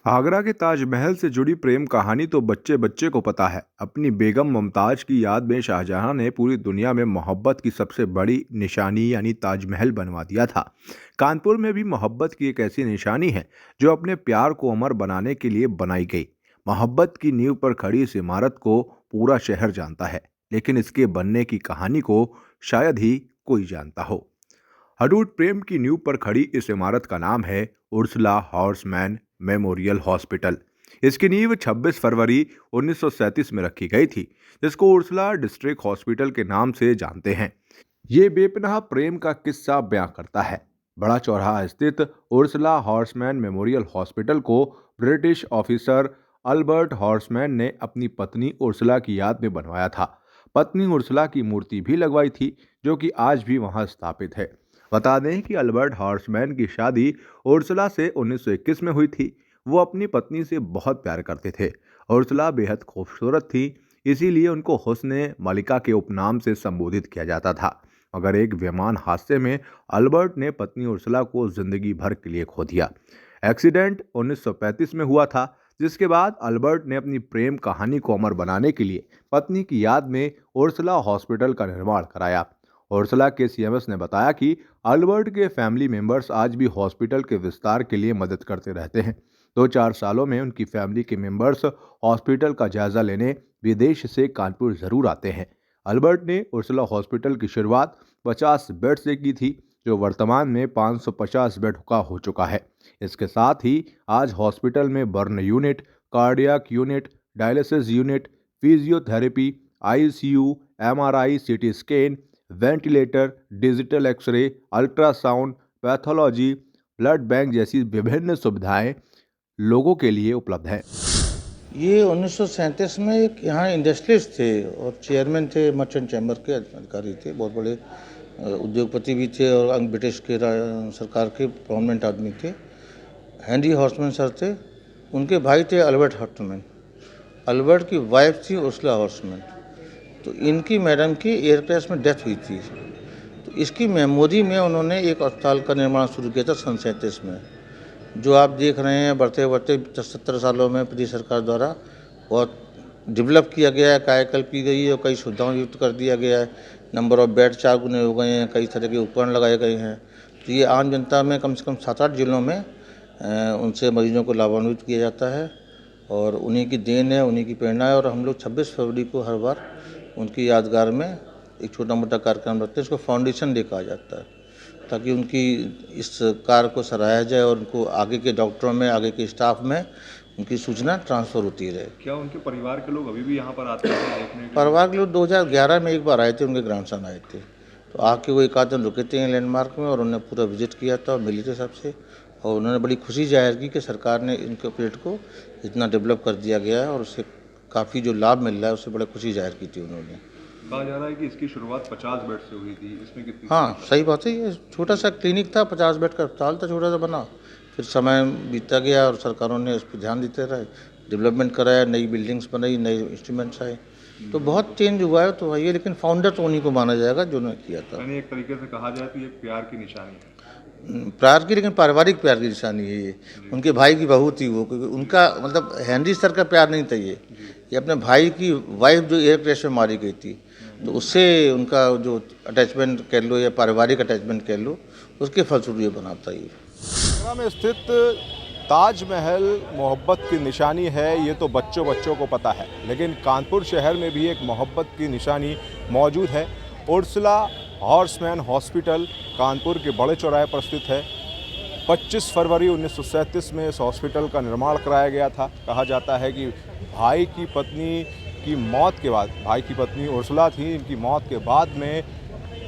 आगरा के ताजमहल से जुड़ी प्रेम कहानी तो बच्चे बच्चे को पता है। अपनी बेगम मुमताज की याद में शाहजहां ने पूरी दुनिया में मोहब्बत की सबसे बड़ी निशानी यानी ताजमहल बनवा दिया था। कानपुर में भी मोहब्बत की एक ऐसी निशानी है जो अपने प्यार को अमर बनाने के लिए बनाई गई। मोहब्बत की नींव पर खड़ी इस इमारत को पूरा शहर जानता है, लेकिन इसके बनने की कहानी को शायद ही कोई जानता हो। अटूट प्रेम की नींव पर खड़ी इस इमारत का नाम है उर्सुला हॉर्समैन मेमोरियल हॉस्पिटल। इसकी नींव 26 फरवरी 1937 में रखी गई थी, जिसको उर्सुला डिस्ट्रिक्ट हॉस्पिटल के नाम से जानते हैं। ये बेपनाह प्रेम का किस्सा बयां करता है। बड़ा चौराहा स्थित उर्सुला हॉर्समैन मेमोरियल हॉस्पिटल को ब्रिटिश ऑफिसर अल्बर्ट हॉर्समैन ने अपनी पत्नी उर्सुला की याद में बनवाया था। पत्नी उर्सुला की मूर्ति भी लगवाई थी, जो कि आज भी वहां स्थापित है। बता दें कि अल्बर्ट हॉर्समैन की शादी उर्सुला से 1921 में हुई थी। वो अपनी पत्नी से बहुत प्यार करते थे। उर्सुला बेहद खूबसूरत थी, इसीलिए उनको हुस्ने मलिका के उपनाम से संबोधित किया जाता था। मगर एक विमान हादसे में अल्बर्ट ने पत्नी उर्सुला को जिंदगी भर के लिए खो दिया। एक्सीडेंट 1935 में हुआ था, जिसके बाद अल्बर्ट ने अपनी प्रेम कहानी को अमर बनाने के लिए पत्नी की याद में उर्सुला हॉस्पिटल का निर्माण कराया। उर्सुला के सीएमएस ने बताया कि अल्बर्ट के फैमिली मेंबर्स आज भी हॉस्पिटल के विस्तार के लिए मदद करते रहते हैं। 2-4 सालों में उनकी फैमिली के मेंबर्स हॉस्पिटल का जायजा लेने विदेश से कानपुर जरूर आते हैं। अल्बर्ट ने उर्सुला हॉस्पिटल की शुरुआत 50 बेड से की थी, जो वर्तमान में 550 बेड का हो चुका है। इसके साथ ही आज हॉस्पिटल में burn unit, cardiac unit, dialysis unit, physiotherapy, ICU, MRI, CT scan, ventilator, digital X-ray, ultrasound, pathology, blood bank जैसी विभिन्न सुविधाएं लोगों के लिए उपलब्ध हैं। ये 1937 में एक यहाँ इंडस्ट्रियलिस्ट थे और चेयरमैन थे, मर्चेंट चैम्बर के अधिकारी थे, बहुत बड़े उद्योगपति भी थे और ब्रिटिश के सरकार के प्रोमिनेंट आदमी थे। हेनरी हॉर्समैन सर थे, उनके भाई थे अल्बर्ट हॉर्समैन। अल्बर्ट की वाइफ थी उर्सुला हॉर्समैन। तो इनकी मैडम की एयर क्रैश में डेथ हुई थी। तो इसकी मेमोरी में उन्होंने एक अस्पताल का निर्माण शुरू किया था सन 37 में, जो आप देख रहे हैं बढ़ते बढ़ते 70 सालों में ब्रिटिश सरकार द्वारा बहुत डेवलप किया गया है, कायाकल्प की गई है और कई सुविधाओं युक्त कर दिया गया है। नंबर ऑफ बेड 4 गुने हो गए हैं, कई तरह के उपकरण लगाए गए हैं। तो ये आम जनता में कम से कम 7-8 जिलों में उनसे मरीजों को लाभान्वित किया जाता है और उन्हीं की देन है, उन्हीं की प्रेरणा है। और हम लोग 26 फरवरी को हर बार उनकी यादगार में एक छोटा मोटा कार्यक्रम रखते हैं, इसको फाउंडेशन डे कहा जाता है, ताकि उनकी इस कार्य को सराहा जाए और उनको आगे के डॉक्टरों में, आगे के स्टाफ में उनकी सूचना ट्रांसफ़र होती रहे। क्या उनके परिवार के लोग अभी भी यहाँ पर आते हैं देखने के लिए? परिवार के लोग 2011 में एक बार आए थे, उनके ग्रैंडसन आए थे, तो आके वो एक आध दिन रुके थे लैंडमार्क में और उन्होंने पूरा विजिट किया था और मिले थे सबसे। और उन्होंने बड़ी खुशी जाहिर की कि सरकार ने इनके प्लेट को इतना डेवलप कर दिया गया है और उससे काफ़ी जो लाभ मिल रहा है उससे बड़ी खुशी जाहिर की थी उन्होंने। कहा जा रहा है कि इसकी शुरुआत 50 बेड से हुई थी, इसमें कितनी? हाँ, सही बात है। ये छोटा सा क्लिनिक था, 50 बेड का अस्पताल था, छोटा सा बना। फिर समय बीतता गया और सरकारों ने इस पर ध्यान देते रहे, डेवलपमेंट कराया, नई बिल्डिंग्स बनाई, नए इंस्ट्रूमेंट्स आए, तो बहुत चेंज हुआ है। तो ये लेकिन फाउंडर तो उन्हीं को माना जाएगा जो उन्होंने किया था। यानी एक तरीके से कहा जाए तो ये प्यार की निशानी है। प्यार की, लेकिन पारिवारिक प्यार की निशानी है ये। उनके भाई की बहू थी वो, क्योंकि उनका मतलब हेनरी सर का प्यार नहीं था ये अपने भाई की वाइफ जो एयर क्रैश में मारी गई थी, तो उससे उनका जो अटैचमेंट कह लो या पारिवारिक अटैचमेंट कह लो, उसके फलस्वरूप ये बना था ये। आगरा में स्थित ताजमहल मोहब्बत की निशानी है, ये तो बच्चों बच्चों को पता है, लेकिन कानपुर शहर में भी एक मोहब्बत की निशानी मौजूद है। उर्सुला हॉर्समैन हॉस्पिटल कानपुर के बड़े चौराहे पर स्थित है। 25 फरवरी 1937 में इस हॉस्पिटल का निर्माण कराया गया था। कहा जाता है कि भाई की पत्नी की मौत के बाद, भाई की पत्नी उर्सुला थी, इनकी मौत के बाद में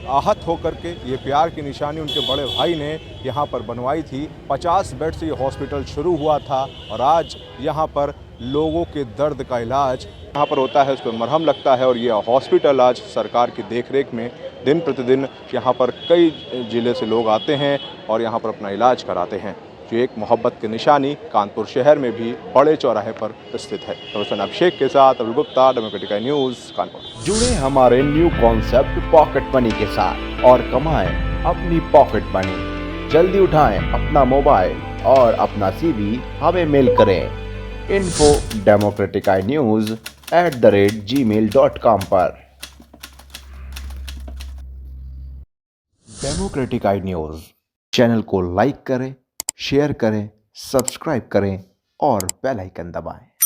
आहत होकर के ये प्यार की निशानी उनके बड़े भाई ने यहाँ पर बनवाई थी। 50 बेड से ये हॉस्पिटल शुरू हुआ था और आज यहाँ पर लोगों के दर्द का इलाज यहाँ पर होता है, उस पर मरहम लगता है। और ये हॉस्पिटल आज सरकार की देखरेख में दिन प्रतिदिन यहाँ पर कई ज़िले से लोग आते हैं और यहाँ पर अपना इलाज कराते हैं। जो एक मोहब्बत की निशानी कानपुर शहर में भी बड़े चौराहे पर स्थित है। रोशन अभिषेक के साथ अरुण गुप्ता, डेमोक्रेटिक न्यूज़, कानपुर। जुड़े हमारे न्यू कॉन्सेप्ट पॉकेट मनी के साथ और कमाएं अपनी पॉकेट मनी। जल्दी उठाएं अपना मोबाइल और अपना CV हमें मेल करें info@democraticnews@gmail.com पर। डेमोक्रेटिक आई न्यूज़ चैनल को लाइक करें, शेयर करें, सब्सक्राइब करें और बेल आइकन दबाएं।